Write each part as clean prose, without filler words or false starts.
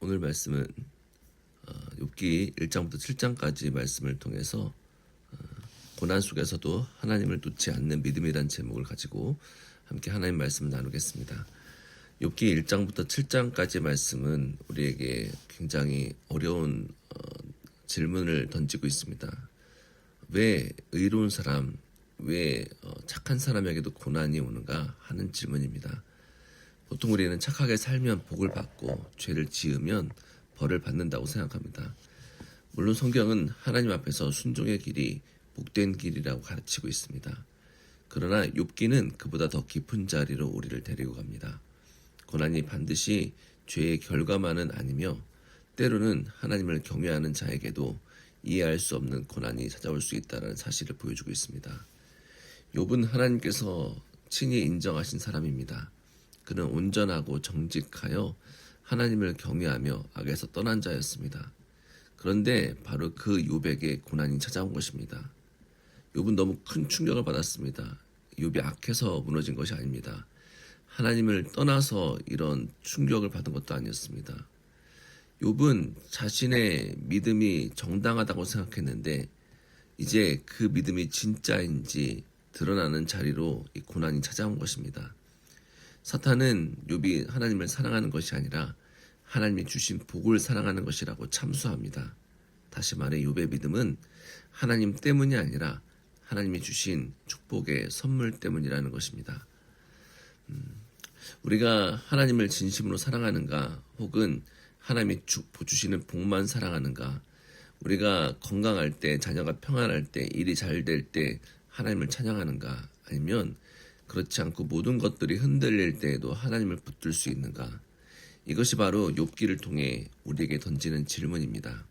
오늘 말씀은 욥기 1장부터 7장까지 말씀을 통해서 고난 속에서도 하나님을 놓지 않는 믿음이란 제목을 가지고 함께 하나님 말씀을 나누겠습니다. 욥기 1장부터 7장까지 말씀은 우리에게 굉장히 어려운 질문을 던지고 있습니다. 왜 의로운 사람, 왜 착한 사람에게도 고난이 오는가 하는 질문입니다. 보통 우리는 착하게 살면 복을 받고 죄를 지으면 벌을 받는다고 생각합니다. 물론 성경은 하나님 앞에서 순종의 길이 복된 길이라고 가르치고 있습니다. 그러나 욥기는 그보다 더 깊은 자리로 우리를 데리고 갑니다. 고난이 반드시 죄의 결과만은 아니며 때로는 하나님을 경외하는 자에게도 이해할 수 없는 고난이 찾아올 수 있다는 사실을 보여주고 있습니다. 욥은 하나님께서 친히 인정하신 사람입니다. 그는 온전하고 정직하여 하나님을 경외하며 악에서 떠난 자였습니다. 그런데 바로 그 욥에게 고난이 찾아온 것입니다. 욥은 너무 큰 충격을 받았습니다. 욥이 악해서 무너진 것이 아닙니다. 하나님을 떠나서 이런 충격을 받은 것도 아니었습니다. 욥은 자신의 믿음이 정당하다고 생각했는데 이제 그 믿음이 진짜인지 드러나는 자리로 이 고난이 찾아온 것입니다. 사탄은 욥이 하나님을 사랑하는 것이 아니라 하나님이 주신 복을 사랑하는 것이라고 참수합니다. 다시 말해 욥의 믿음은 하나님 때문이 아니라 하나님이 주신 축복의 선물 때문이라는 것입니다. 우리가 하나님을 진심으로 사랑하는가, 혹은 하나님이 주시는 복만 사랑하는가, 우리가 건강할 때, 자녀가 평안할 때, 일이 잘 될 때 하나님을 찬양하는가, 아니면 그렇지 않고 모든 것들이 흔들릴 때에도 하나님을 붙들 수 있는가? 이것이 바로 욥기를 통해 우리에게 던지는 질문입니다.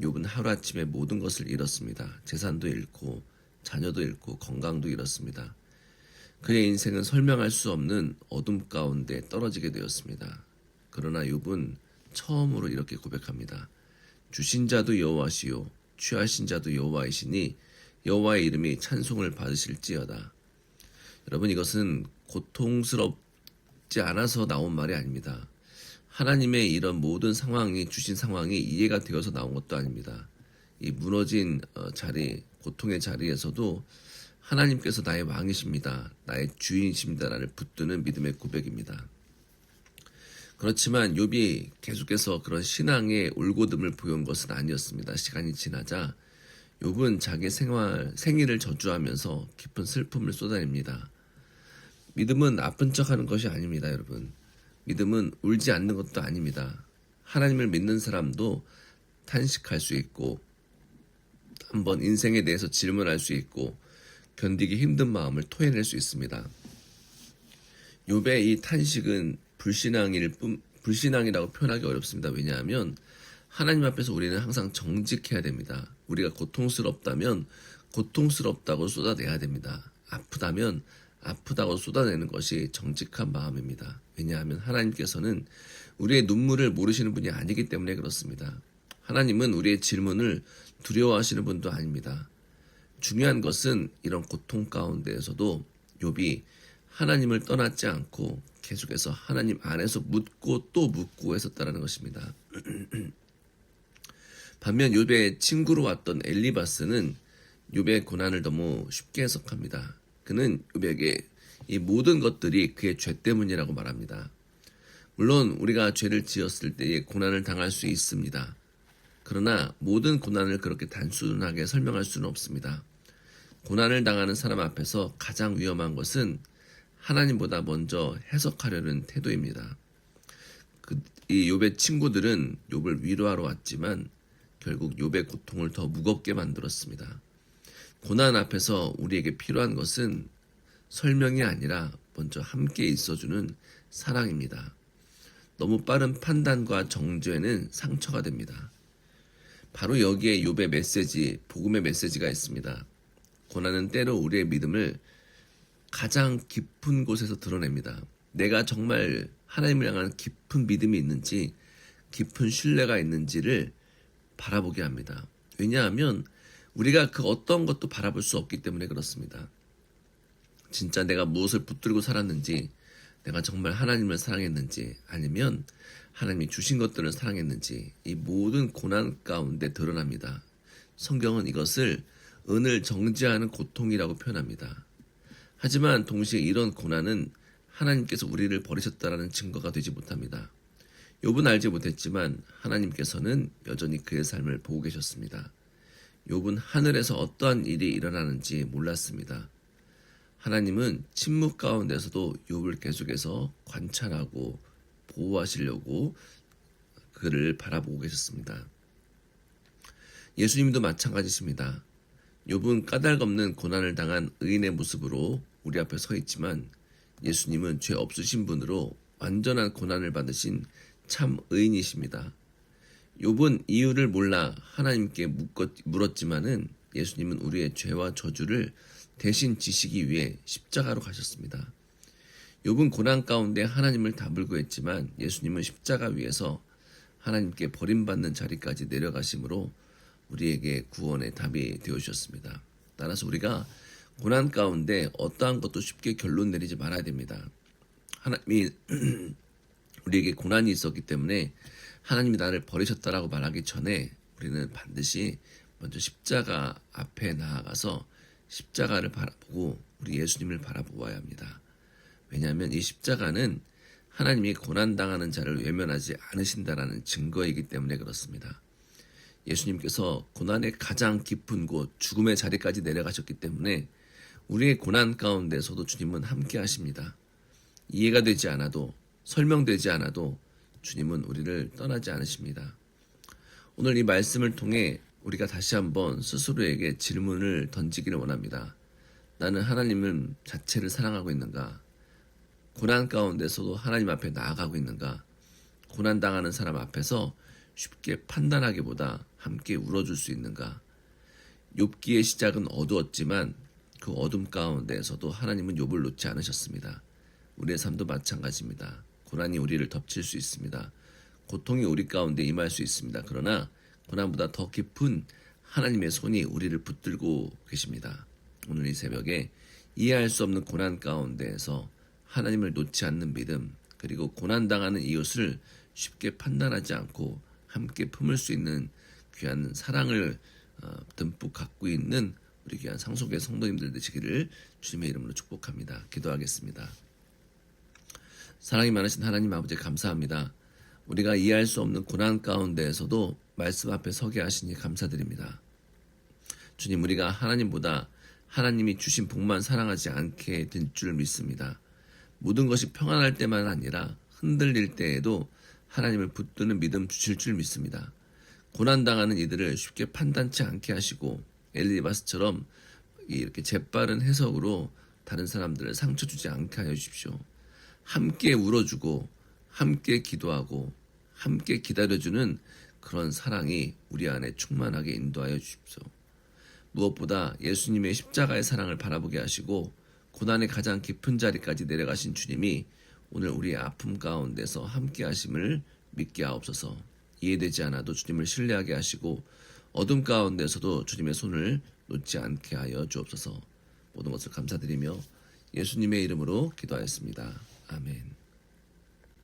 욥은 하루아침에 모든 것을 잃었습니다. 재산도 잃고 자녀도 잃고 건강도 잃었습니다. 그의 인생은 설명할 수 없는 어둠 가운데 떨어지게 되었습니다. 그러나 욥은 처음으로 이렇게 고백합니다. 주신 자도 여호와시요 취하신 자도 여호와이시니 여호와의 이름이 찬송을 받으실지어다. 여러분, 이것은 고통스럽지 않아서 나온 말이 아닙니다. 하나님의 이런 모든 상황이, 주신 상황이 이해가 되어서 나온 것도 아닙니다. 이 무너진 자리, 고통의 자리에서도 하나님께서 나의 왕이십니다, 나의 주인이십니다라를 붙드는 믿음의 고백입니다. 그렇지만 욥이 계속해서 그런 신앙의 올곧음을 보여온 것은 아니었습니다. 시간이 지나자 욥은 자기 생일을 저주하면서 깊은 슬픔을 쏟아냅니다. 믿음은 아픈 척하는 것이 아닙니다, 여러분. 믿음은 울지 않는 것도 아닙니다. 하나님을 믿는 사람도 탄식할 수 있고, 한번 인생에 대해서 질문할 수 있고, 견디기 힘든 마음을 토해낼 수 있습니다. 욥의 이 탄식은 불신앙이라고 표현하기 어렵습니다. 왜냐하면 하나님 앞에서 우리는 항상 정직해야 됩니다. 우리가 고통스럽다면 고통스럽다고 쏟아내야 됩니다. 아프다면 아프다고 쏟아내는 것이 정직한 마음입니다. 왜냐하면 하나님께서는 우리의 눈물을 모르시는 분이 아니기 때문에 그렇습니다. 하나님은 우리의 질문을 두려워하시는 분도 아닙니다. 중요한 것은 이런 고통 가운데에서도 욥이 하나님을 떠났지 않고 계속해서 하나님 안에서 묻고 또 묻고 했었다는 것입니다. 반면 욥의 친구로 왔던 엘리바스는 욥의 고난을 너무 쉽게 해석합니다. 그는 욥에게 이 모든 것들이 그의 죄 때문이라고 말합니다. 물론 우리가 죄를 지었을 때에 고난을 당할 수 있습니다. 그러나 모든 고난을 그렇게 단순하게 설명할 수는 없습니다. 고난을 당하는 사람 앞에서 가장 위험한 것은 하나님보다 먼저 해석하려는 태도입니다. 이 욥의 친구들은 욥을 위로하러 왔지만 결국 욥의 고통을 더 무겁게 만들었습니다. 고난 앞에서 우리에게 필요한 것은 설명이 아니라 먼저 함께 있어주는 사랑입니다. 너무 빠른 판단과 정죄는 상처가 됩니다. 바로 여기에 욥의 메시지, 복음의 메시지가 있습니다. 고난은 때로 우리의 믿음을 가장 깊은 곳에서 드러냅니다. 내가 정말 하나님을 향한 깊은 믿음이 있는지, 깊은 신뢰가 있는지를 바라보게 합니다. 왜냐하면 우리가 그 어떤 것도 바라볼 수 없기 때문에 그렇습니다. 진짜 내가 무엇을 붙들고 살았는지, 내가 정말 하나님을 사랑했는지, 아니면 하나님이 주신 것들을 사랑했는지 이 모든 고난 가운데 드러납니다. 성경은 이것을 은을 정지하는 고통이라고 표현합니다. 하지만 동시에 이런 고난은 하나님께서 우리를 버리셨다라는 증거가 되지 못합니다. 욥은 알지 못했지만 하나님께서는 여전히 그의 삶을 보고 계셨습니다. 욥은 하늘에서 어떠한 일이 일어나는지 몰랐습니다. 하나님은 침묵 가운데서도 욥을 계속해서 관찰하고 보호하시려고 그를 바라보고 계셨습니다. 예수님도 마찬가지십니다. 욥은 까닭없는 고난을 당한 의인의 모습으로 우리 앞에 서 있지만 예수님은 죄 없으신 분으로 완전한 고난을 받으신 참 의인이십니다. 욥은 이유를 몰라 하나님께 물었지만은 예수님은 우리의 죄와 저주를 대신 지시기 위해 십자가로 가셨습니다. 욥은 고난 가운데 하나님을 답을 구했지만 예수님은 십자가 위에서 하나님께 버림받는 자리까지 내려가심으로 우리에게 구원의 답이 되어주셨습니다. 따라서 우리가 고난 가운데 어떠한 것도 쉽게 결론 내리지 말아야 됩니다. 하나님이 우리에게 고난이 있었기 때문에 하나님이 나를 버리셨다라고 말하기 전에 우리는 반드시 먼저 십자가 앞에 나아가서 십자가를 바라보고 우리 예수님을 바라보아야 합니다. 왜냐하면 이 십자가는 하나님이 고난당하는 자를 외면하지 않으신다라는 증거이기 때문에 그렇습니다. 예수님께서 고난의 가장 깊은 곳 죽음의 자리까지 내려가셨기 때문에 우리의 고난 가운데서도 주님은 함께 하십니다. 이해가 되지 않아도 설명되지 않아도 주님은 우리를 떠나지 않으십니다. 오늘 이 말씀을 통해 우리가 다시 한번 스스로에게 질문을 던지기를 원합니다. 나는 하나님을 자체를 사랑하고 있는가? 고난 가운데서도 하나님 앞에 나아가고 있는가? 고난당하는 사람 앞에서 쉽게 판단하기보다 함께 울어줄 수 있는가? 욥기의 시작은 어두웠지만 그 어둠 가운데에서도 하나님은 욥을 놓지 않으셨습니다. 우리의 삶도 마찬가지입니다. 고난이 우리를 덮칠 수 있습니다. 고통이 우리 가운데 임할 수 있습니다. 그러나 고난보다 더 깊은 하나님의 손이 우리를 붙들고 계십니다. 오늘 이 새벽에 이해할 수 없는 고난 가운데에서 하나님을 놓지 않는 믿음, 그리고 고난당하는 이웃을 쉽게 판단하지 않고 함께 품을 수 있는 귀한 사랑을 듬뿍 갖고 있는 우리 귀한 상속의 성도님들 되시기를 주님의 이름으로 축복합니다. 기도하겠습니다. 사랑이 많으신 하나님 아버지 감사합니다. 우리가 이해할 수 없는 고난 가운데에서도 말씀 앞에 서게 하시니 감사드립니다. 주님, 우리가 하나님보다 하나님이 주신 복만 사랑하지 않게 된 줄 믿습니다. 모든 것이 평안할 때만 아니라 흔들릴 때에도 하나님을 붙드는 믿음 주실 줄 믿습니다. 고난당하는 이들을 쉽게 판단치 않게 하시고 엘리바스처럼 이렇게 재빠른 해석으로 다른 사람들을 상처 주지 않게 하여 주십시오. 함께 울어주고 함께 기도하고 함께 기다려주는 그런 사랑이 우리 안에 충만하게 인도하여 주십시오. 무엇보다 예수님의 십자가의 사랑을 바라보게 하시고 고난의 가장 깊은 자리까지 내려가신 주님이 오늘 우리의 아픔 가운데서 함께 하심을 믿게 하옵소서. 이해되지 않아도 주님을 신뢰하게 하시고 어둠 가운데서도 주님의 손을 놓지 않게 하여 주옵소서. 모든 것을 감사드리며 예수님의 이름으로 기도하였습니다. 아멘.